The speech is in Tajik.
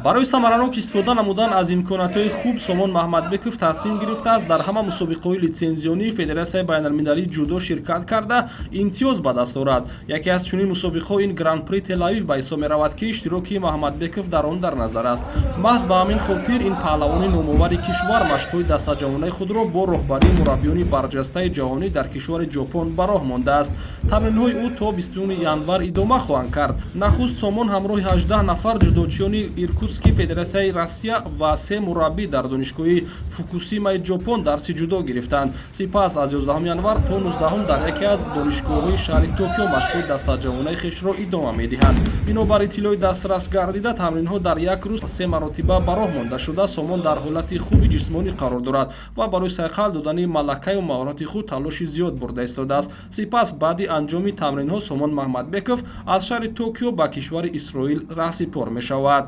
барои самаранок истифода намудан аз имконатҳои хуб Сомон Маҳмадбеков тасмим гирифтааст дар ҳама мусобиқаҳои литсензионии Федератсияи байналмилалии ҷудо ширкат карда имтиёз ба даст орад. Яке аз чунин мусобиқаҳо ин Гран-при Тель-Авив ба ҳисоб меравад ки иштироки Маҳмадбеков дар он дар назар аст. маҳз ба ҳамин хотир ин паҳлавони номовари кишвар машқҳои дастаҷавонаи худро бо роҳбарии мураббиёни барҷастаи ҷаҳонӣ дар кишвари Ҷопон ба роҳ мондааст. тамринҳои ӯ то 20 январ идома хоҳанд кард. нахуст Сомон ҳамроҳи 18 нафар ҷудочиёни Иркутски Федератсияи Россия ва 3 мураббӣ дар донишгоҳи Фукусимаи Ҷопон дарси ҷудо гирифтанд. Сипас аз 11 январ то 19 дар яке аз донишгоҳҳои шаҳри Токио машқҳои дастаҷавонаи хешро идома медиҳанд. бинобар иттилои дастрас гардида тамринҳо дар як рӯз 3 маротиба ба роҳ монда шуда Сомон дар ҳолати хуби ҷисмонӣ қарор дорад ва барои сайқал додани малакаю маҳорати худ талоши зиёд бурда истодааст. сипас баъди анҷоми тамринҳо Сомон Маҳмадбеков аз шаҳри Токио ба кишвари Исроил раҳсипор мешавад.